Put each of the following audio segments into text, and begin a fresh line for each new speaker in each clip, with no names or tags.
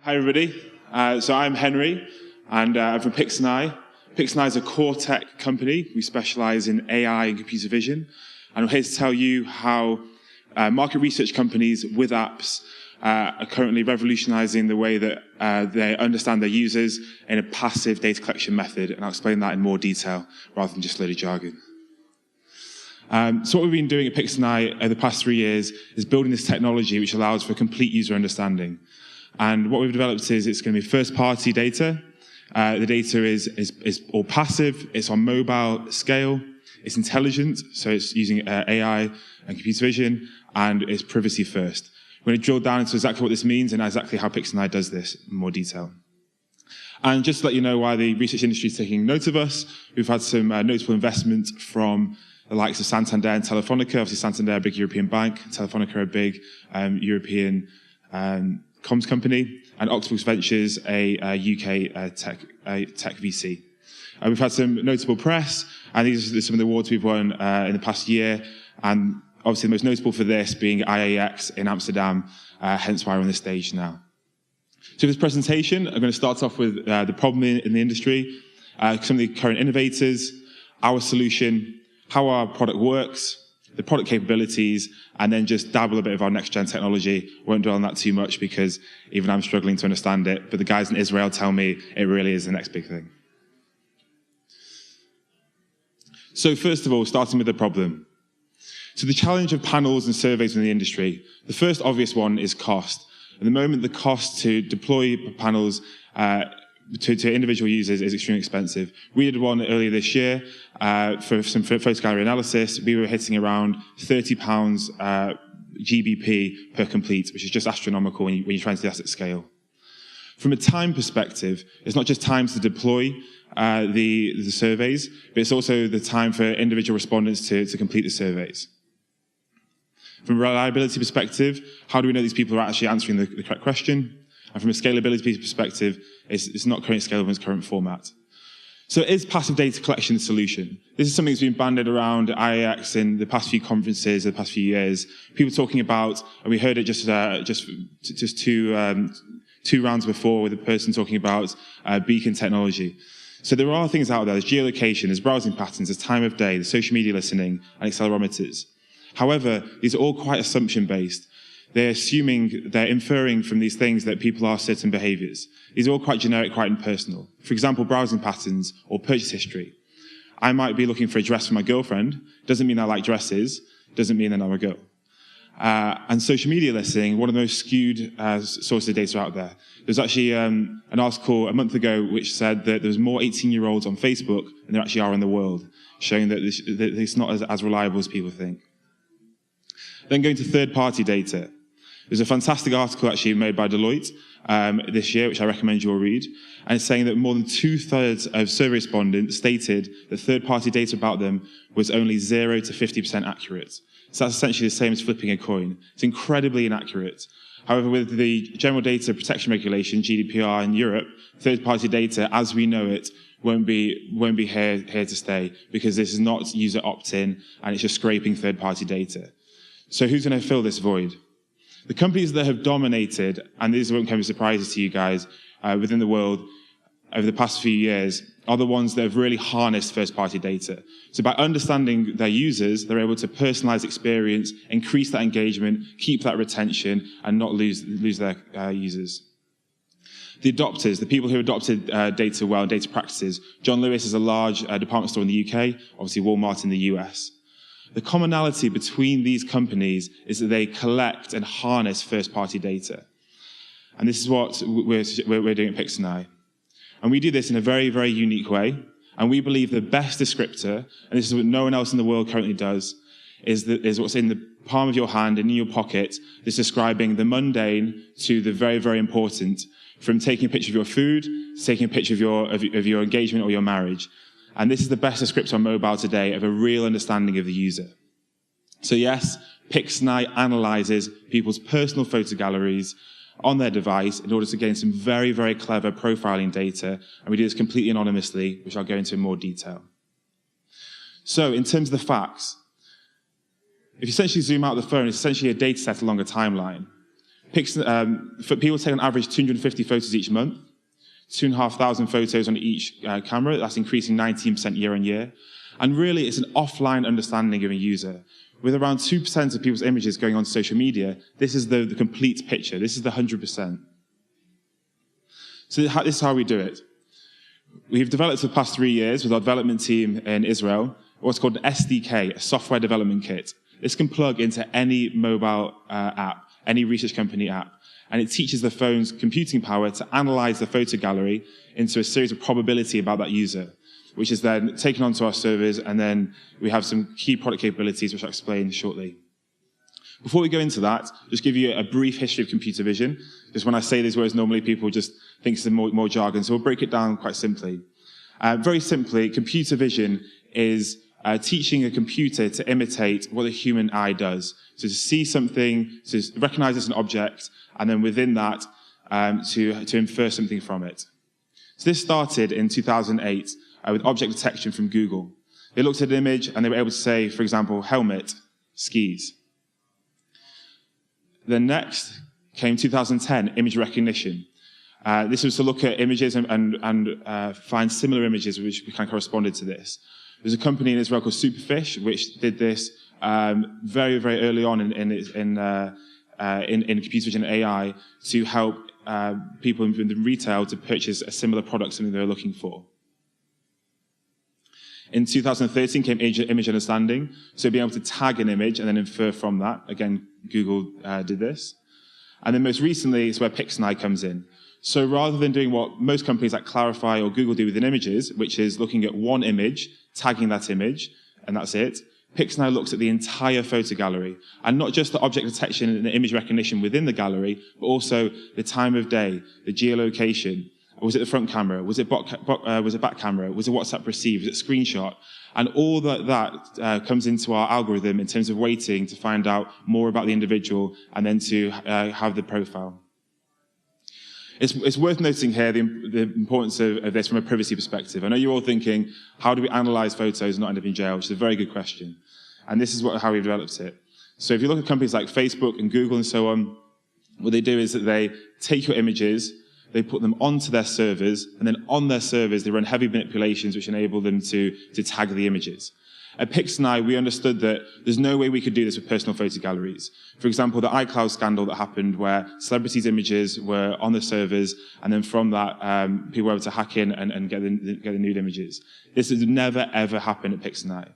Hi everybody, so I'm Henry and I'm from Pixani. Pixani is a core tech company. We specialize in AI and computer vision, and I'm here to tell you how market research companies with apps are currently revolutionizing the way that they understand their users in a passive data collection method, and I'll explain that in more detail rather than just a load of jargon. So what we've been doing at Pixani over the past 3 years is building this technology which allows for complete user understanding. And what we've developed is it's going to be first-party data. The data is all passive, it's on mobile scale, it's intelligent, so it's using AI and computer vision, and it's privacy first. We're going to drill down into exactly what this means and exactly how Pixani does this in more detail. And just to let you know why the research industry is taking note of us, we've had some notable investment from the likes of Santander and Telefonica. Obviously Santander, a big European bank, Telefonica, a big European comms company, and Octopus Ventures, a UK tech VC. We've had some notable press, and these are some of the awards we've won in the past year, and obviously the most notable for this being IIeX in Amsterdam, hence why we're on this stage now. So for this presentation, I'm going to start off with the problem in the industry, some of the current innovators, our solution, how our product works, the product capabilities, and then just dabble a bit of our next-gen technology. Won't dwell on that too much because even I'm struggling to understand it, but the guys in Israel tell me it really is the next big thing. So first of all, starting with the problem. So the challenge of panels and surveys in the industry, the first obvious one is cost. At the moment, the cost to deploy panels to individual users is extremely expensive. We did one earlier this year for some photo gallery analysis. We were hitting around £30 GBP per complete, which is just astronomical when you're trying to do that at scale. From a time perspective, it's not just time to deploy the surveys, but it's also the time for individual respondents to complete the surveys. From a reliability perspective, how do we know these people are actually answering the correct question? And from a scalability perspective, it's not currently scalable in its current format. So is passive data collection the solution? This is something that's been banded around IIeX in the past few conferences, the past few years. People talking about, and we heard it just two rounds before with a person talking about beacon technology. So there are things out there. There's geolocation, there's browsing patterns, there's time of day, there's social media listening, and accelerometers. However, these are all quite assumption-based. They're inferring from these things that people are certain behaviors. These are all quite generic, quite impersonal. For example, browsing patterns or purchase history. I might be looking for a dress for my girlfriend. Doesn't mean I like dresses. Doesn't mean that I'm a girl. And social media listening, one of the most skewed sources of data out there. There's actually an article a month ago which said that there's more 18-year-olds on Facebook than there actually are in the world, showing that it's not as reliable as people think. Then going to third-party data. There's a fantastic article actually made by Deloitte this year, which I recommend you all read, and it's saying that more than 2/3 of survey respondents stated that third-party data about them was only 0 to 50% accurate. So that's essentially the same as flipping a coin. It's incredibly inaccurate. However, with the General Data Protection Regulation, GDPR in Europe, third-party data, as we know it, won't be here to stay, because this is not user opt-in, and it's just scraping third-party data. So who's going to fill this void? The companies that have dominated, and these won't come as surprises to you guys, within the world over the past few years, are the ones that have really harnessed first-party data. So by understanding their users, they're able to personalize experience, increase that engagement, keep that retention, and not lose their users. The adopters, the people who adopted data well, data practices. John Lewis is a large department store in the UK, obviously Walmart in the US. The commonality between these companies is that they collect and harness first-party data. And this is what we're doing at Pixani. And we do this in a very, very unique way. And we believe the best descriptor, and this is what no one else in the world currently does, is what's in the palm of your hand and in your pocket, that's describing the mundane to the very, very important, from taking a picture of your food to taking a picture of your engagement or your marriage. And this is the best descriptor on mobile today of a real understanding of the user. So yes, Pixani analyzes people's personal photo galleries on their device in order to gain some very, very clever profiling data. And we do this completely anonymously, which I'll go into in more detail. So in terms of the facts, if you essentially zoom out the phone, it's essentially a data set along a timeline. For people take on average 250 photos each month, 2,500 photos on each camera. That's increasing 19% year on year. And really, it's an offline understanding of a user. With around 2% of people's images going on social media, this is the complete picture. This is the 100%. So this is how we do it. We've developed for the past 3 years with our development team in Israel what's called an SDK, a software development kit. This can plug into any mobile app, any research company app, and it teaches the phone's computing power to analyze the photo gallery into a series of probability about that user, which is then taken onto our servers, and then we have some key product capabilities, which I'll explain shortly. Before we go into that, just give you a brief history of computer vision. Just when I say these words, normally people just think it's more jargon, so we'll break it down quite simply. Very simply, computer vision is teaching a computer to imitate what the human eye does. So to see something, to recognize it as an object, and then within that, to infer something from it. So this started in 2008 with object detection from Google. They looked at an image and they were able to say, for example, helmet, skis. Then next came 2010, image recognition. This was to look at images and find similar images which kind of corresponded to this. There's a company in Israel called Superfish, which did this very, very early on in computer vision and AI to help people in retail to purchase a similar product, something they were looking for. In 2013 came image understanding, so being able to tag an image and then infer from that. Again, Google did this. And then most recently, it's where Pixnai comes in. So rather than doing what most companies like Clarify or Google do within images, which is looking at one image, tagging that image, and that's it, Pixnai looks at the entire photo gallery, and not just the object detection and the image recognition within the gallery, but also the time of day, the geolocation. Was it the front camera? Was it back camera? Was it WhatsApp receive? Was it screenshot? And all that comes into our algorithm in terms of weighting to find out more about the individual and then to have the profile. It's worth noting here the importance of this from a privacy perspective. I know you're all thinking, how do we analyze photos and not end up in jail? Which is a very good question. And this is how we've developed it. So if you look at companies like Facebook and Google and so on, what they do is that they take your images, they put them onto their servers, and then on their servers, they run heavy manipulations which enable them to tag the images. At Pixnai, we understood that there's no way we could do this with personal photo galleries. For example, the iCloud scandal that happened where celebrities' images were on the servers, and then from that, people were able to hack in and get the nude images. This has never, ever happened at Pixnai.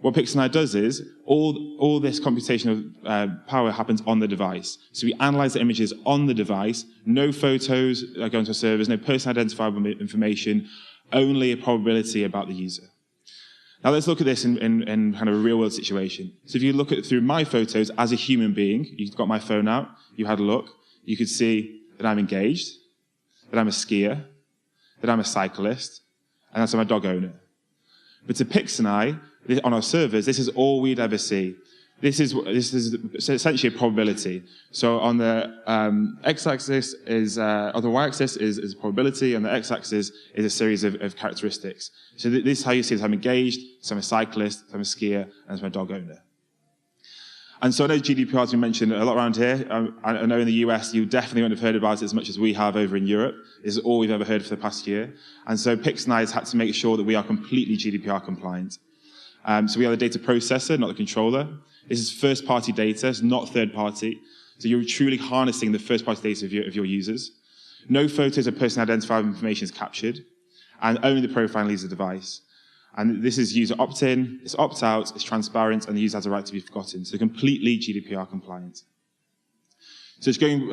What Pixnai does is, all this computational power happens on the device. So we analyze the images on the device, no photos going to our servers, no person identifiable information, only a probability about the user. Now let's look at this in kind of a real-world situation. So if you look at through my photos as a human being, you've got my phone out, you had a look, you could see that I'm engaged, that I'm a skier, that I'm a cyclist, and that I'm a dog owner. But to Pixnai, on our servers, this is all we'd ever see. This is essentially a probability. So on the x-axis on the y-axis is probability, and the x-axis is a series of characteristics. So this is how you see it. I'm engaged, so I'm a cyclist, so I'm a skier, and so I'm a dog owner. And so I know GDPR has been mentioned a lot around here. I know in the US, you definitely won't have heard about it as much as we have over in Europe. This is all we've ever heard for the past year. And so Pixnai has had to make sure that we are completely GDPR compliant. So we are the data processor, not the controller. This is first-party data, it's not third-party. So you're truly harnessing the first-party data of your users. No photos of person-identifiable information is captured, and only the profile leaves the device. And this is user opt-in, it's opt-out, it's transparent, and the user has a right to be forgotten. So completely GDPR compliant. So it's going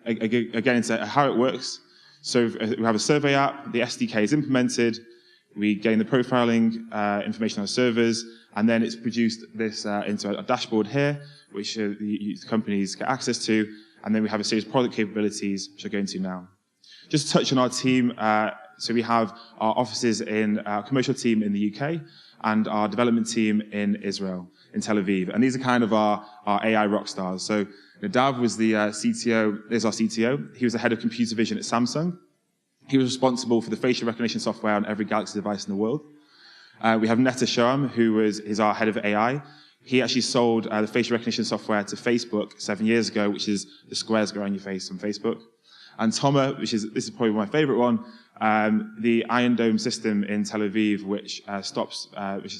again into how it works. So we have a survey app, the SDK is implemented, we gain the profiling information on the servers, and then it's produced this into a dashboard here, which the companies get access to, and then we have a series of product capabilities, which I'll go into now. Just to touch on our team, so we have our offices in our commercial team in the UK, and our development team in Israel, in Tel Aviv. And these are kind of our AI rock stars. So Nadav was the CTO, is our CTO. He was the head of computer vision at Samsung. He was responsible for the facial recognition software on every Galaxy device in the world. We have Netta Shoam, who is our head of AI. he actually sold the facial recognition software to Facebook 7 years ago, which is the squares go around your face on Facebook. And Toma, this is probably my favorite one, the Iron Dome system in Tel Aviv, which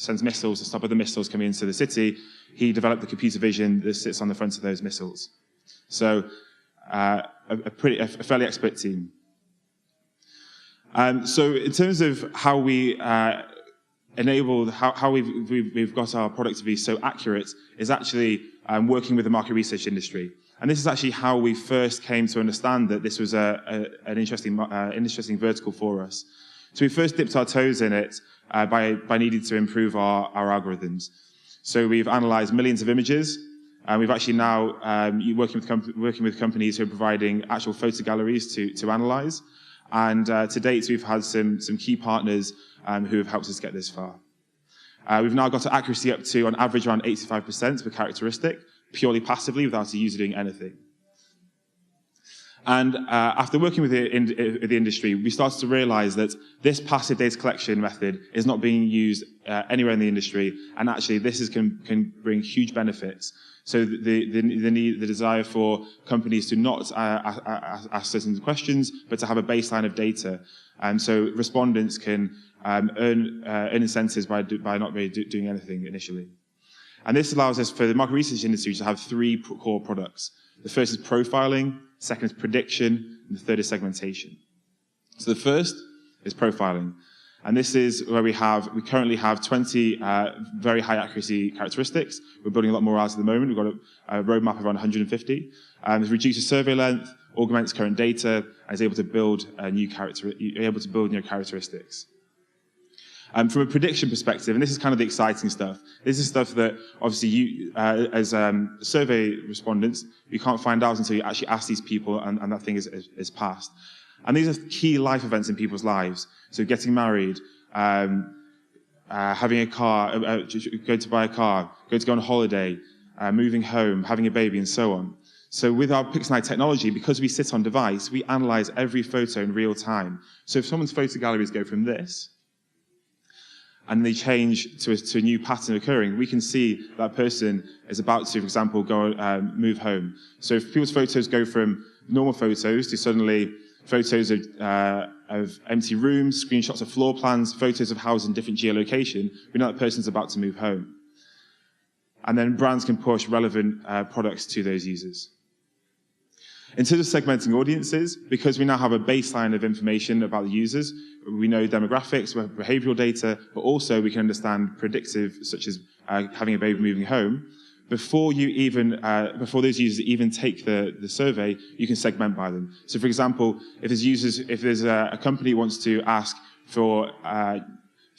sends missiles to stop other missiles coming into the city. He developed the computer vision that sits on the front of those missiles. So a fairly expert team. So in terms of how we enabled, how we've got our product to be so accurate, is actually working with the market research industry. And this is actually how we first came to understand that this was an interesting vertical for us. So we first dipped our toes in it by needing to improve our algorithms. So we've analyzed millions of images, and we've actually now working with companies who are providing actual photo galleries to analyze. And to date, we've had some key partners who have helped us get this far. We've now got accuracy up to, on average, around 85% per characteristic, purely passively, without a user doing anything. And after working with the industry, we started to realize that this passive data collection method is not being used anywhere in the industry, and actually this can bring huge benefits. So the desire for companies to not ask certain questions, but to have a baseline of data. And so respondents can earn incentives by not really doing anything initially. And this allows us, for the market research industry, to have three core products. The first is profiling, second is prediction, and the third is segmentation. So the first is profiling. And this is where we currently have 20 very high accuracy characteristics. We're building a lot more out at the moment. We've got a roadmap of around 150. It reduces survey length, augments current data, and is able to build new characteristics. From a prediction perspective, and this is kind of the exciting stuff, this is stuff that obviously you, as survey respondents, you can't find out until you actually ask these people and that thing is passed. And these are key life events in people's lives. So getting married, having a car, going to buy a car, going to go on a holiday, moving home, having a baby, and so on. So with our Pixnai technology, because we sit on device, we analyze every photo in real time. So if someone's photo galleries go from this, and they change to a new pattern occurring, we can see that person is about to, for example, go move home. So if people's photos go from normal photos to suddenly photos of empty rooms, screenshots of floor plans, photos of houses in different geolocation, we know that person's about to move home. And then brands can push relevant products to those users. In terms of segmenting audiences, because we now have a baseline of information about the users, we know demographics, we have behavioral data, but also we can understand predictive, such as having a baby moving home. Before those users even take the survey, you can segment by them. So for example, if there's a company wants to ask for,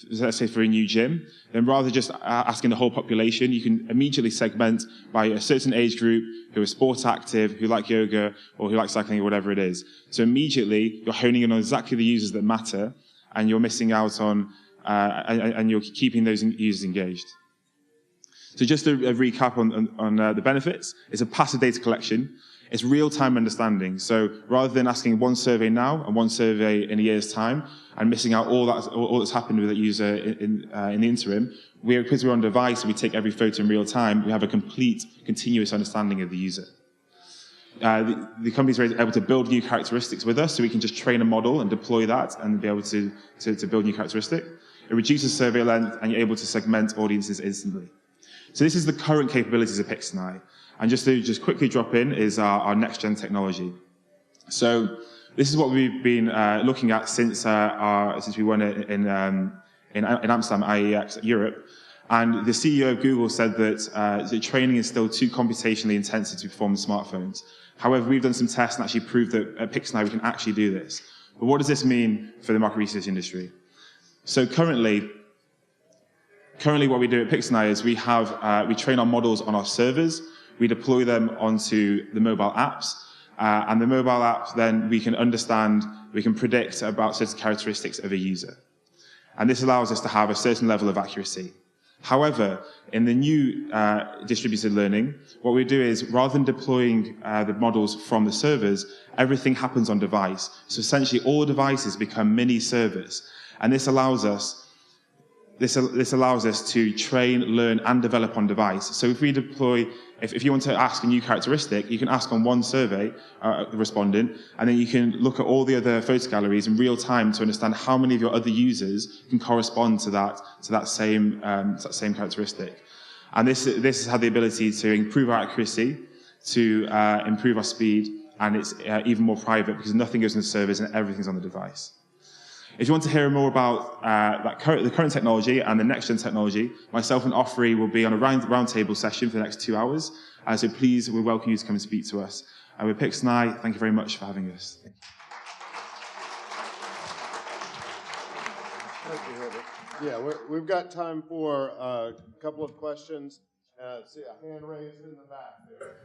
let's say for a new gym, then rather than just asking the whole population, you can immediately segment by a certain age group who are sport active, who like yoga, or who like cycling, or whatever it is. So immediately, you're honing in on exactly the users that matter, and you're missing out on, and you're keeping those users engaged. So just a recap on the benefits, it's a passive data collection. It's real-time understanding. So rather than asking one survey now and one survey in a year's time and missing out all that's happened with that user in the interim, because we're on device and we take every photo in real time, we have a complete, continuous understanding of the user. The companies are able to build new characteristics with us, so we can just train a model and deploy that and be able to build new characteristic. It reduces survey length, and you're able to segment audiences instantly. So this is the current capabilities of Pixnai. And just to quickly drop in is our next-gen technology. So this is what we've been looking at since we won it in Amsterdam, IIeX Europe. And the CEO of Google said that the training is still too computationally intensive to perform smartphones. However, we've done some tests and actually proved that at Pixnai we can actually do this. But what does this mean for the market research industry? So currently what we do at Pixnai is we train our models on our servers. We deploy them onto the mobile apps, and the mobile apps then we can predict about certain characteristics of a user. And this allows us to have a certain level of accuracy. However, in the new distributed learning, what we do is rather than deploying the models from the servers, everything happens on device. So essentially all devices become mini servers. And this allows us This allows us to train, learn, and develop on device. So if we deploy, if you want to ask a new characteristic, you can ask on one survey, the respondent, and then you can look at all the other photo galleries in real time to understand how many of your other users can correspond to that same characteristic. And this has had the ability to improve our accuracy, to improve our speed, and it's even more private because nothing goes in the servers and everything's on the device. If you want to hear more about the current technology and the next-gen technology, myself and Ofri will be on a roundtable session for the next 2 hours. So please, we welcome you to come and speak to us. With Pix and I, thank you very much for having us.
Thank you, Herbert. Yeah, we've got time for a couple of questions. See a hand raised in the back there.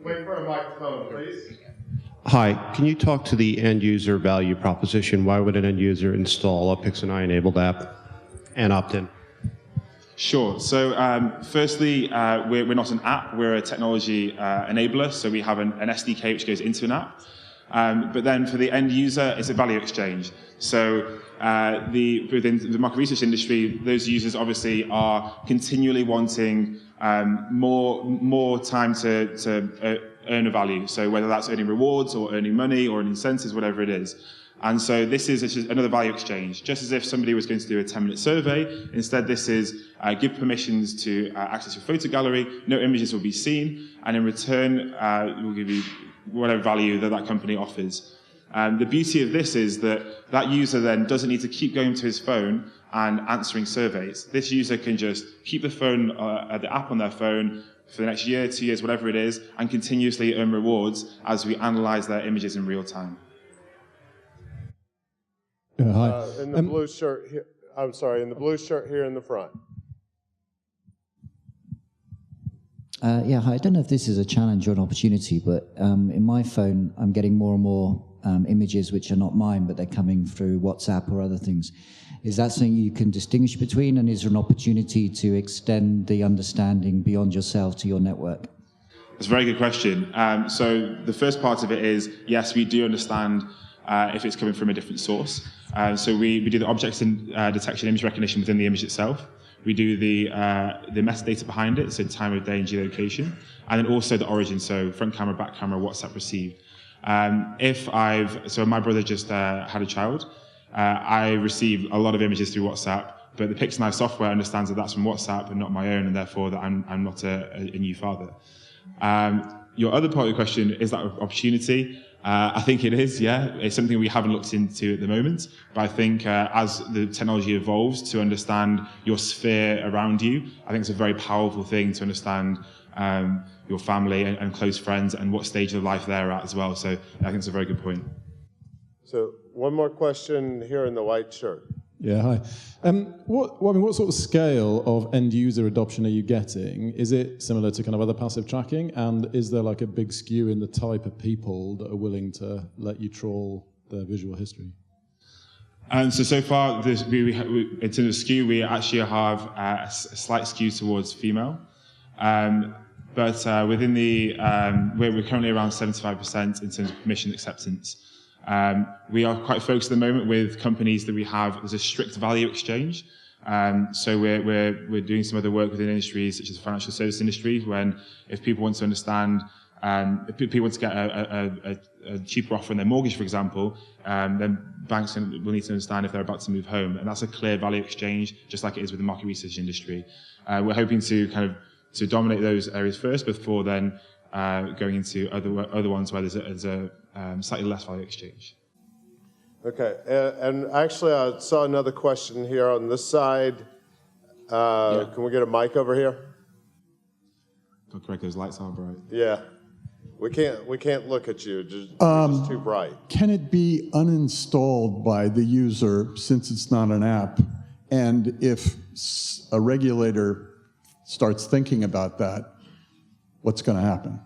Wait for a microphone, please.
Hi, can you talk to the end user value proposition? Why would an end user install a Pix&I enabled app and opt in?
Sure. So firstly, we're not an app, we're a technology enabler. So we have an SDK which goes into an app. But then for the end user, it's a value exchange. So within the market research industry, those users obviously are continually wanting more time to earn a value. So whether that's earning rewards or earning money or incentives, whatever it is. And so this is just another value exchange. Just as if somebody was going to do a 10-minute survey, instead this is give permissions to access your photo gallery, no images will be seen, and in return we'll give you whatever value that company offers. The beauty of this is that user then doesn't need to keep going to his phone and answering surveys. This user can just keep the app on their phone for the next year, 2 years, whatever it is, and continuously earn rewards as we analyze their images in real time.
Hi. In the blue shirt here, I'm sorry, in the blue shirt here in the front.
Yeah, hi. I don't know if this is a challenge or an opportunity, but in my phone, I'm getting more and more images which are not mine, but they're coming through WhatsApp or other things. Is that something you can distinguish between, and is there an opportunity to extend the understanding beyond yourself to your network?
That's a very good question. So the first part of it is, yes, we do understand if it's coming from a different source. So we do the object detection image recognition within the image itself. We do the metadata behind it, so time of day and geolocation, and then also the origin, so front camera, back camera, WhatsApp received. So my brother just had a child. I receive a lot of images through WhatsApp, but the Pix&I software understands that that's from WhatsApp and not my own, and therefore that I'm not a new father. Your other part of the question, is that an opportunity? I think it is, yeah. It's something we haven't looked into at the moment, but I think as the technology evolves to understand your sphere around you, I think it's a very powerful thing to understand your family and close friends and what stage of life they're at as well. So I think it's a very good point.
So one more question here in the white shirt.
Yeah, hi. What sort of scale of end user adoption are you getting? Is it similar to kind of other passive tracking? And is there like a big skew in the type of people that are willing to let you trawl their visual history?
So far, in terms of skew, we actually have a slight skew towards female. But within we're currently around 75% in terms of permission acceptance. We are quite focused at the moment with companies that we have. There's a strict value exchange. So we're doing some other work within industries such as the financial service industry, if people want to understand, if people want to get a cheaper offer on their mortgage, for example, then banks will need to understand if they're about to move home. And that's a clear value exchange, just like it is with the market research industry. We're hoping to to dominate those areas first before then going into other ones where there's a slightly less value exchange.
Okay, and actually I saw another question here on this side. Yeah. Can we get a mic over here?
Oh, correct, those lights are bright.
Yeah, we can't look at you, you're just too bright.
Can it be uninstalled by the user since it's not an app? And if a regulator starts thinking about that, what's going to happen?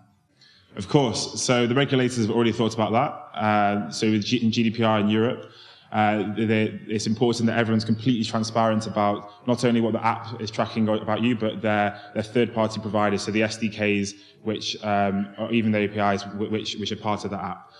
Of course. So the regulators have already thought about that. So in GDPR in Europe, it's important that everyone's completely transparent about not only what the app is tracking about you, but their third-party providers, so the SDKs, or even the APIs, which are part of the app.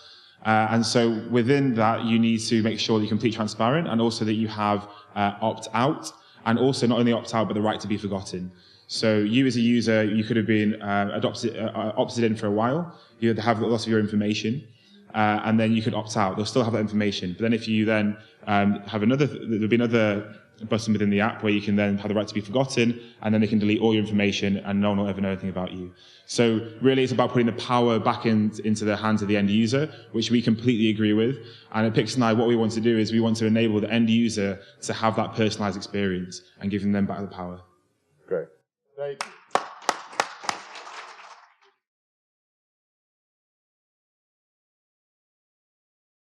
And so within that, you need to make sure that you're completely transparent and also that you have opt-out, and also not only opt-out, but the right to be forgotten. So you as a user, you could have been opted in for a while. You would have lots of your information, and then you could opt out. They'll still have that information. But then if you then there'll be another button within the app where you can then have the right to be forgotten, and then they can delete all your information and no one will ever know anything about you. So really it's about putting the power back into the hands of the end user, which we completely agree with. And at Pix and I, what we want to do is we want to enable the end user to have that personalized experience and giving them back the power.
Great. Thank you.